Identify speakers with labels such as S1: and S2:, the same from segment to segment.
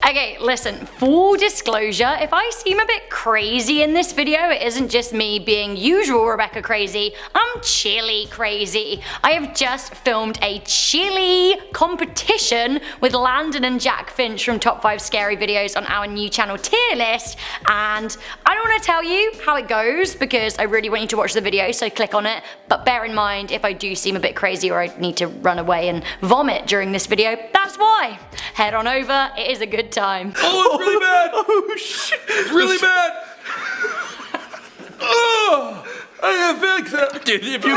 S1: Okay, listen, full disclosure, if I seem a bit crazy in this video, it isn't just me being usual Rebecca crazy, I'm chili crazy. I have just filmed a chili competition with Landon and Jack Finch from Top 5 Scary Videos on our new channel tier list, and I don't want to tell you how it goes because I really want you to watch the video, so click on it, but bear in mind if I do seem a bit crazy or I need to run away and vomit during this video, that's why. Head on over, it is a good time.
S2: Oh, it's really bad! Oh shit! It's really bad! Oh! I have fix that! Dude, if you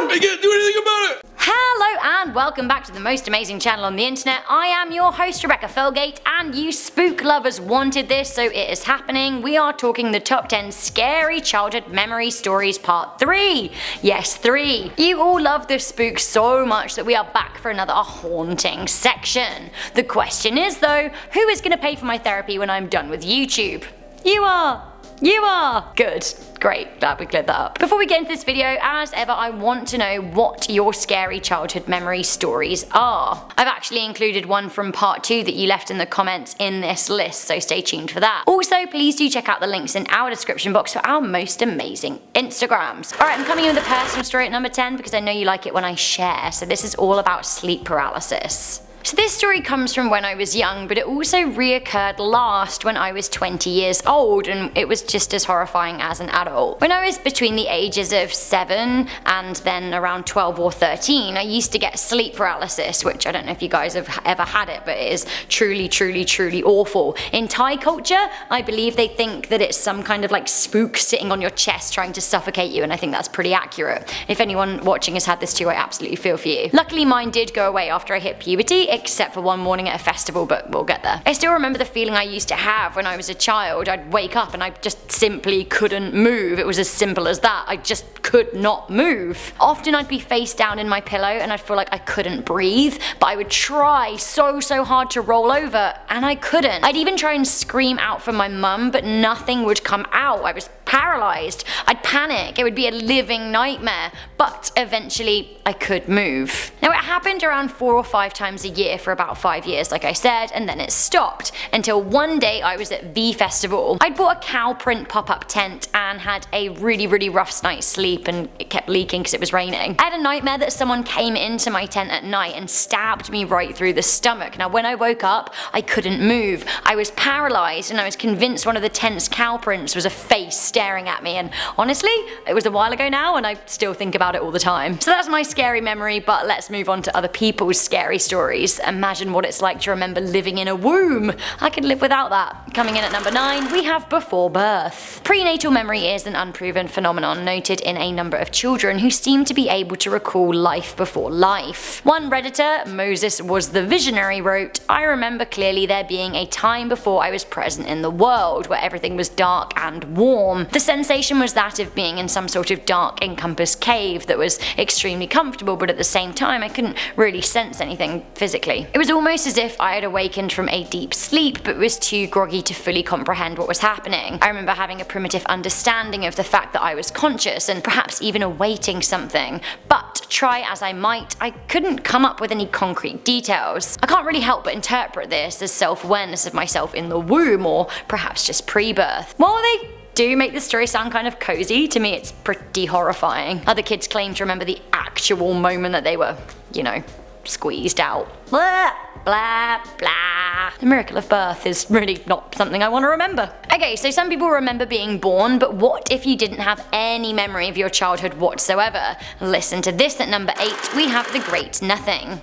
S2: I can't do anything about it!
S1: Hello and welcome back to the most amazing channel on the internet. I am your host Rebecca Felgate and you spook lovers wanted this, so it is happening. We are talking the top 10 scary childhood memory stories part 3. Yes, 3. You all love the spooks so much that we are back for another haunting section. The question is though, who is going to pay for my therapy when I'm done with YouTube? You are! You are! Good. Great, glad we cleared that up. Before we get into this video, as ever, I want to know what your scary childhood memory stories are. I've actually included one from part 2 that you left in the comments in this list, so stay tuned for that. Also, please do check out the links in our description box for our most amazing Instagrams. Alright, I'm coming in with a personal story at number 10 because I know you like it when I share, so this is all about sleep paralysis. So this story comes from when I was young, but it also reoccurred last when I was 20 years old, and it was just as horrifying as an adult. When I was between the ages of 7 and then around 12 or 13, I used to get sleep paralysis, which I don't know if you guys have ever had it, but it is truly, truly, truly awful. In Thai culture, I believe they think that it's some kind of like spook sitting on your chest trying to suffocate you, and I think that's pretty accurate. If anyone watching has had this too, I absolutely feel for you. Luckily mine did go away after I hit puberty, except for one morning at a festival, but we'll get there. I still remember the feeling I used to have when I was a child. I'd wake up and I just simply couldn't move. It was as simple as that. I just could not move. Often I'd be face down in my pillow and I'd feel like I couldn't breathe, but I would try so hard to roll over and I couldn't. I'd even try and scream out for my mum, but nothing would come out. I was paralyzed. I'd panic. It would be a living nightmare, but eventually I could move. Now it happened around 4 or 5 times a year for about 5 years, like I said, and then it stopped until one day I was at V Festival. I'd bought a cow print pop-up tent and had a really rough night's sleep, and it kept leaking because it was raining. I had a nightmare that someone came into my tent at night and stabbed me right through the stomach. Now when I woke up, I couldn't move. I was paralyzed and I was convinced one of the tent's cow prints was a face staring at me, and honestly, it was a while ago now and I still think about it all the time. So that's my scary memory, but let's move on to other people's scary stories. Imagine what it's like to remember living in a womb. I could live without that. Coming in at number 9, we have before birth. Prenatal memory is an unproven phenomenon noted in a number of children who seem to be able to recall life before life. One Redditor, Moses was the visionary, wrote, "I remember clearly there being a time before I was present in the world where everything was dark and warm. The sensation was that of being in some sort of dark encompassed cave that was extremely comfortable, but at the same time I couldn't really sense anything physically. It was almost as if I had awakened from a deep sleep but was too groggy to fully comprehend what was happening. I remember having a primitive understanding of the fact that I was conscious and perhaps even awaiting something, but try as I might, I couldn't come up with any concrete details. I can't really help but interpret this as self-awareness of myself in the womb, or perhaps just pre-birth." While they do make the story sound kind of cozy, to me it's pretty horrifying. Other kids claim to remember the actual moment that they were, you know, squeezed out. Blah, blah, blah. The miracle of birth is really not something I want to remember. Okay, so some people remember being born, but what if you didn't have any memory of your childhood whatsoever? Listen to this at number 8, we have the Great Nothing.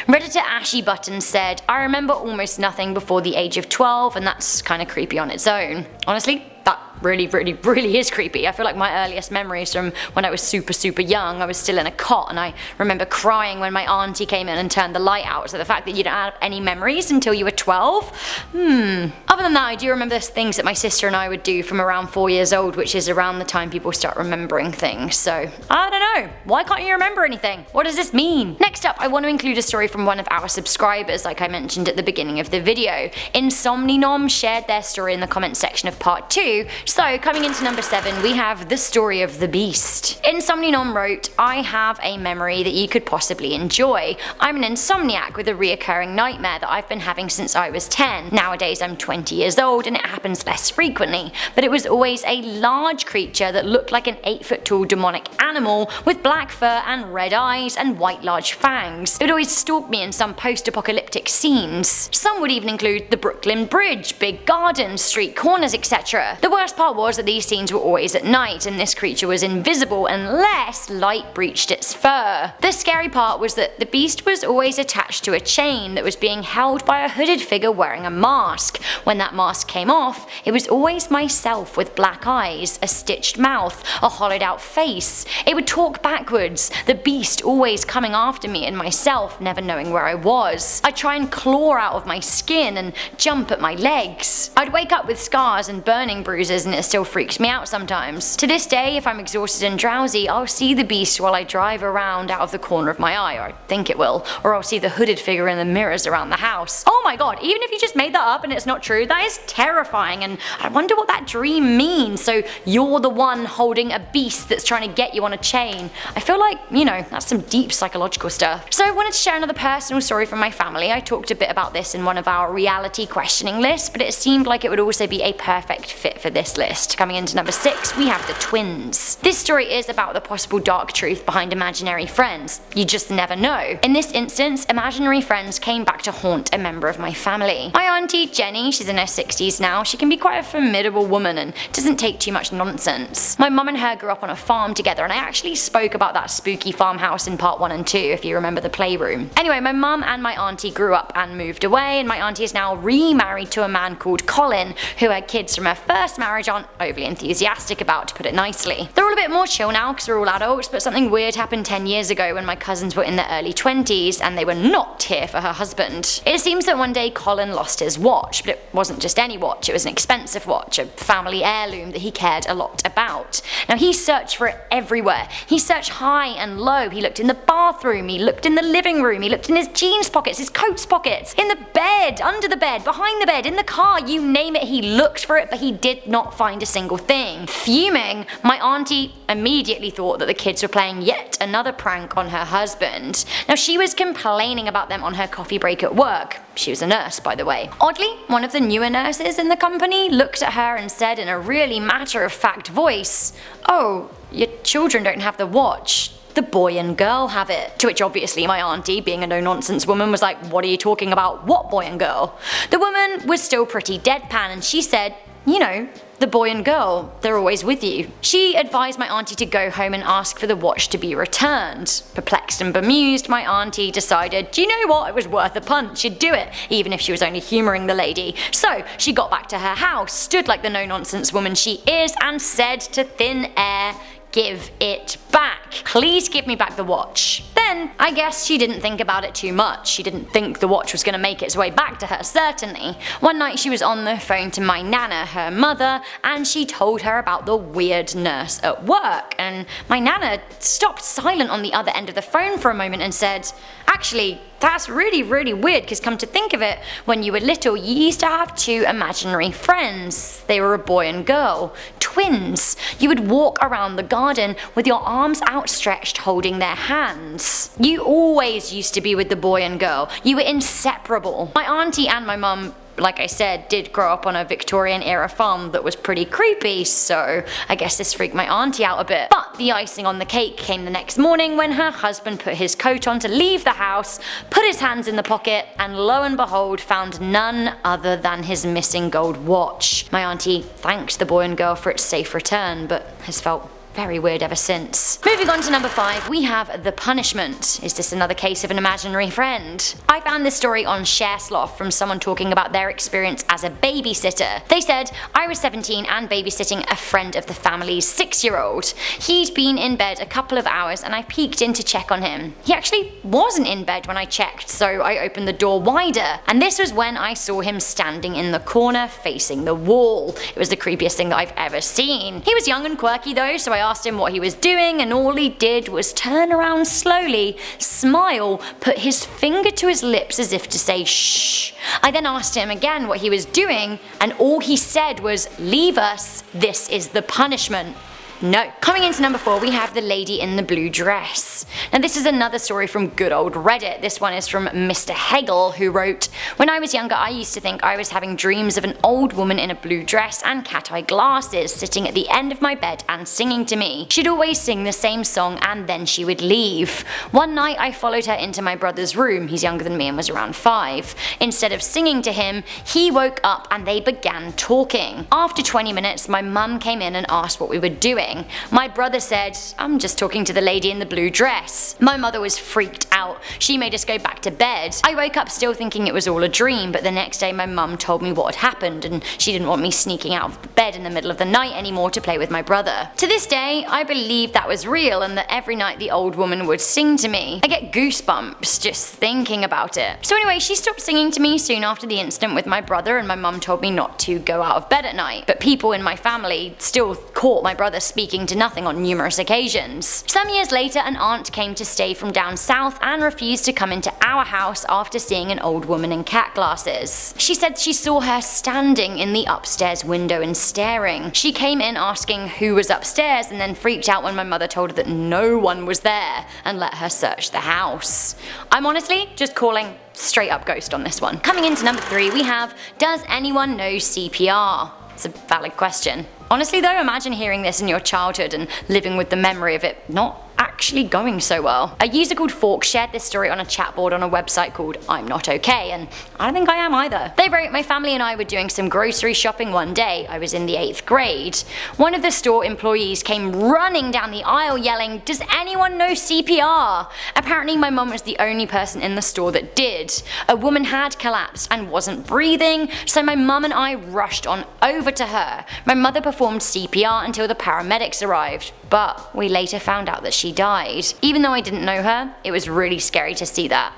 S1: Redditor Ashy Button said, "I remember almost nothing before the age of 12, and that's kinda creepy on its own." Honestly, that really is creepy. I feel like my earliest memories from when I was super young, I was still in a cot and I remember crying when my auntie came in and turned the light out. So the fact that you don't have any memories until you were 12? Other than that, I do remember things that my sister and I would do from around 4 years old, which is around the time people start remembering things. So I don't know. Why can't you remember anything? What does this mean? Next up, I want to include a story from one of our subscribers, like I mentioned at the beginning of the video. Insomninom shared their story in the comment section of part 2, So coming into number 7, we have the story of the beast. Insomnianom wrote, I have a memory that you could possibly enjoy. I'm an insomniac with a reoccurring nightmare that I've been having since I was 10. Nowadays I'm 20 years old and it happens less frequently, but it was always a large creature that looked like an 8-foot tall demonic animal with black fur and red eyes and white large fangs. It would always stalk me in some post-apocalyptic scenes. Some would even include the Brooklyn Bridge, big gardens, street corners, etc. The worst part was that these scenes were always at night and this creature was invisible unless light breached its fur. The scary part was that the beast was always attached to a chain that was being held by a hooded figure wearing a mask. When that mask came off, it was always myself with black eyes, a stitched mouth, a hollowed out face. It would talk backwards, the beast always coming after me and myself never knowing where I was. I'd try and claw out of my skin and jump at my legs. I'd wake up with scars and burning bruises and it still freaks me out sometimes. To this day, if I'm exhausted and drowsy, I'll see the beast while I drive around out of the corner of my eye, or I think it will, or I'll see the hooded figure in the mirrors around the house. Oh my god, even if you just made that up and it's not true, that is terrifying, and I wonder what that dream means. So you're the one holding a beast that's trying to get you on a chain. I feel like, you know, that's some deep psychological stuff. So I wanted to share another personal story from my family. I talked a bit about this in one of our reality questioning lists, but it seemed like it would also be a perfect fit for this list. Coming into number 6, we have the twins. This story is about the possible dark truth behind imaginary friends. You just never know. In this instance, imaginary friends came back to haunt a member of my family. My auntie Jenny, she's in her 60s now, she can be quite a formidable woman and doesn't take too much nonsense. My mum and her grew up on a farm together, and I actually spoke about that spooky farmhouse in part 1 and 2 if you remember the playroom. Anyway, my mum and my auntie grew up and moved away, and my auntie is now remarried to a man called Colin, who her kids from her first marriage aren't overly enthusiastic about, to put it nicely. They're all a bit more chill now because we're all adults, but something weird happened 10 years ago when my cousins were in their early 20s and they were not here for her husband. It seems that one day Colin lost his watch, but it wasn't just any watch, it was an expensive watch, a family heirloom that he cared a lot about. Now he searched for it everywhere. He searched high and low, he looked in the bathroom, he looked in the living room, he looked in his jeans pockets, his coat's pockets, in the bed, under the bed, behind the bed, in the car, you name it, he looked for it, but he did not find a single thing. Fuming, my auntie immediately thought that the kids were playing yet another prank on her husband. Now she was complaining about them on her coffee break at work. She was a nurse, by the way. Oddly, one of the newer nurses in the company looked at her and said in a really matter-of-fact voice, "Oh, your children don't have the watch. The boy and girl have it." To which obviously my auntie, being a no-nonsense woman, was like, "What are you talking about? What boy and girl?" The woman was still pretty deadpan and she said, "You know, the boy and girl, they're always with you." She advised my auntie to go home and ask for the watch to be returned. Perplexed and bemused, my auntie decided, do you know what, it was worth a punt, she'd do it, even if she was only humouring the lady. So she got back to her house, stood like the no-nonsense woman she is, and said to thin air, "Give it back. Please give me back the watch." Then, I guess she didn't think about it too much. She didn't think the watch was going to make its way back to her, certainly. One night she was on the phone to my nana, her mother, and she told her about the weird nurse at work. And my nana stopped silent on the other end of the phone for a moment and said, "Actually, that's really weird, because come to think of it, when you were little you used to have 2 imaginary friends. They were a boy and girl. Twins. You would walk around the garden with your arms outstretched holding their hands. You always used to be with the boy and girl. You were inseparable." My auntie and my mum, like I said, did grow up on a Victorian era farm that was pretty creepy, so I guess this freaked my auntie out a bit. But the icing on the cake came the next morning when her husband put his coat on to leave the house, put his hands in the pocket, and lo and behold found none other than his missing gold watch. My auntie thanked the boy and girl for its safe return, but has felt very weird ever since. Moving on to number 5, we have The Punishment. Is this another case of an imaginary friend? I found this story on ShareSloth from someone talking about their experience as a babysitter. They said, "I was 17 and babysitting a friend of the family's 6-year-old. He'd been in bed a couple of hours and I peeked in to check on him. He actually wasn't in bed when I checked, so I opened the door wider, and this was when I saw him standing in the corner facing the wall. It was the creepiest thing that I've ever seen. He was young and quirky though, so I asked him what he was doing, and all he did was turn around slowly, smile, put his finger to his lips as if to say shh. I then asked him again what he was doing, and all he said was, "Leave us, this is the punishment." No. Coming into number 4, we have the lady in the blue dress. Now this is another story from good old Reddit. This one is from Mr. Hegel, who wrote, "When I was younger I used to think I was having dreams of an old woman in a blue dress and cat-eye glasses sitting at the end of my bed and singing to me. She'd always sing the same song and then she would leave. One night I followed her into my brother's room, he's younger than me and was around 5. Instead of singing to him, he woke up and they began talking. After 20 minutes my mum came in and asked what we were doing. My brother said, 'I'm just talking to the lady in the blue dress.' My mother was freaked out. She made us go back to bed. I woke up still thinking it was all a dream, but the next day my mum told me what had happened and she didn't want me sneaking out of bed in the middle of the night anymore to play with my brother. To this day, I believe that was real and that every night the old woman would sing to me. I get goosebumps just thinking about it." So anyway, she stopped singing to me soon after the incident with my brother, and my mum told me not to go out of bed at night. But people in my family still caught my brother speaking to nothing on numerous occasions. Some years later, an aunt came to stay from down south and refused to come into our house after seeing an old woman in cat glasses. She said she saw her standing in the upstairs window and staring. She came in asking who was upstairs and then freaked out when my mother told her that no one was there and let her search the house. I'm honestly just calling straight up ghost on this one. Coming into number 3, we have, does anyone know CPR? It's a valid question. Honestly though, imagine hearing this in your childhood and living with the memory of it not actually going so well. A user called Fork shared this story on a chat board on a website called I'm Not Okay, and I don't think I am either. They wrote, "My family and I were doing some grocery shopping one day. I was in the 8th grade. One of the store employees came running down the aisle yelling, 'Does anyone know CPR?' Apparently my mum was the only person in the store that did. A woman had collapsed and wasn't breathing, so my mum and I rushed on over to her. My mother performed CPR until the paramedics arrived, but we later found out that she died. Even though I didn't know her, it was really scary to see that.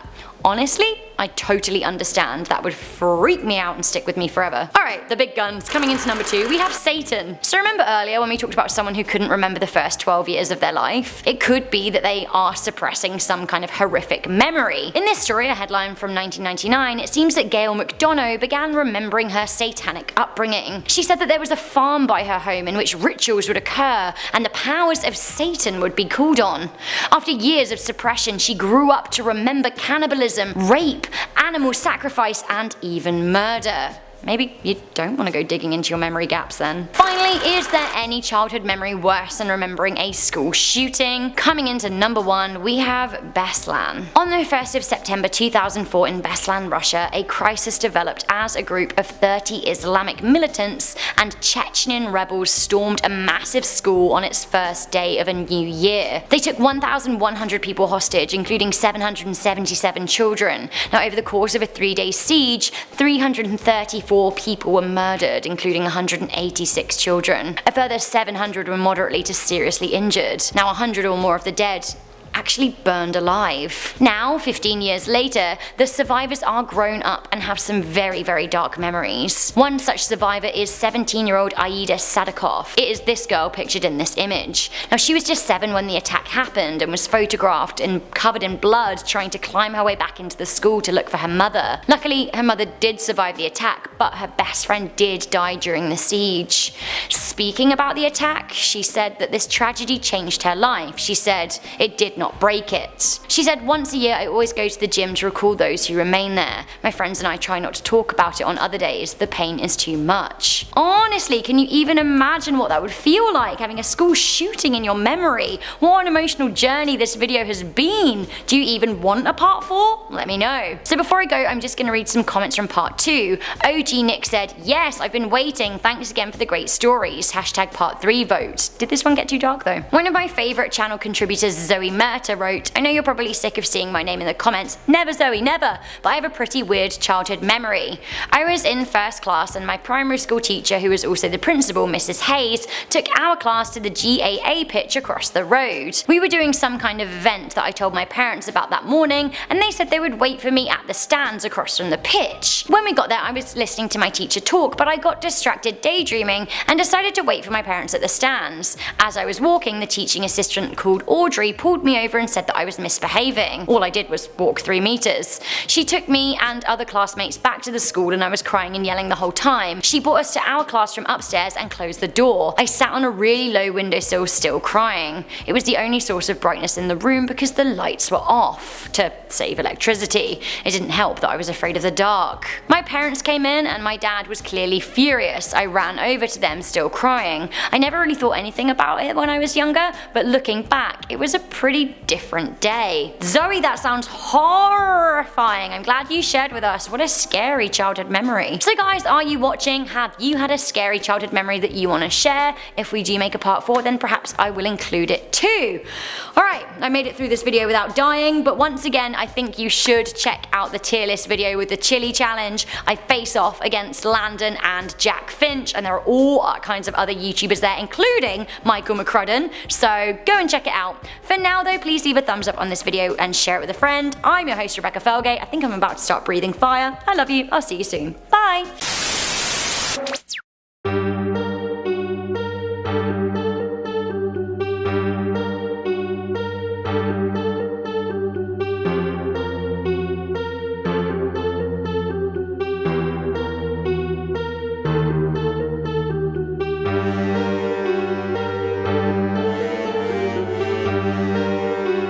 S1: Honestly, I totally understand. That would freak me out and stick with me forever." Alright, the big guns. Coming into number 2, we have Satan. So remember earlier when we talked about someone who couldn't remember the first 12 years of their life? It could be that they are suppressing some kind of horrific memory. In this story, a headline from 1999, it seems that Gail McDonough began remembering her satanic upbringing. She said that there was a farm by her home in which rituals would occur and the powers of Satan would be called on. After years of suppression, she grew up to remember cannibalism, rape, animal sacrifice, and even murder. Maybe you don't want to go digging into your memory gaps then. Finally, is there any childhood memory worse than remembering a school shooting? Coming into number 1, we have Beslan. On the 1st of September 2004 in Beslan, Russia, a crisis developed as a group of 30 Islamic militants and Chechen rebels stormed a massive school on its first day of a new year. They took 1,100 people hostage, including 777 children. Now, over the course of a 3-day siege, 334 people were murdered, including 186 children. A further 700 were moderately to seriously injured. Now 100 or more of the dead actually burned alive. Now, 15 years later, the survivors are grown up and have some very, very dark memories. One such survivor is 17-year-old Aida Sadikov. It is this girl pictured in this image. Now, she was just 7 when the attack happened and was photographed and covered in blood trying to climb her way back into the school to look for her mother. Luckily, her mother did survive the attack, but her best friend did die during the siege. Speaking about the attack, she said that this tragedy changed her life. She said, "It did not break it." She said, "Once a year I always go to the gym to recall those who remain there. My friends and I try not to talk about it on other days. The pain is too much." Honestly, can you even imagine what that would feel like, having a school shooting in your memory? What an emotional journey this video has been. Do you even want a part 4? Let me know. So before I go, I'm just going to read some comments from part 2. OG Nick said, "Yes, I've been waiting. Thanks again for the great stories. Hashtag part 3 vote." Did this one get too dark though? One of my favourite channel contributors, Zoe Mer, Roberta wrote, I know you're probably sick of seeing my name in the comments. Never, Zoe, never. But I have a pretty weird childhood memory. I was in first class and my primary school teacher, who was also the principal, Mrs. Hayes, took our class to the GAA pitch across the road. We were doing some kind of event that I told my parents about that morning, and they said they would wait for me at the stands across from the pitch. When we got there, I was listening to my teacher talk, but I got distracted daydreaming and decided to wait for my parents at the stands. As I was walking, the teaching assistant called Audrey pulled me over and said that I was misbehaving. All I did was walk 3 meters. She took me and other classmates back to the school and I was crying and yelling the whole time. She brought us to our classroom upstairs and closed the door. I sat on a really low windowsill still crying. It was the only source of brightness in the room because the lights were off to save electricity. It didn't help that I was afraid of the dark. My parents came in and my dad was clearly furious. I ran over to them still crying. I never really thought anything about it when I was younger, but looking back, it was a pretty different day. Zoe, that sounds horrifying. I'm glad you shared with us. What a scary childhood memory. So guys, are you watching? Have you had a scary childhood memory that you want to share? If we do make a part 4, then perhaps I will include it too. Alright, I made it through this video without dying, but once again, I think you should check out the tier list video with the chili challenge. I face off against Landon and Jack Finch, and there are all kinds of other YouTubers there, including Michael McCrudden, so go and check it out. For now though, please leave a thumbs up on this video and share it with a friend. I'm your host, Rebecca Felgate. I think I'm about to start breathing fire. I love you. I'll see you soon. Bye!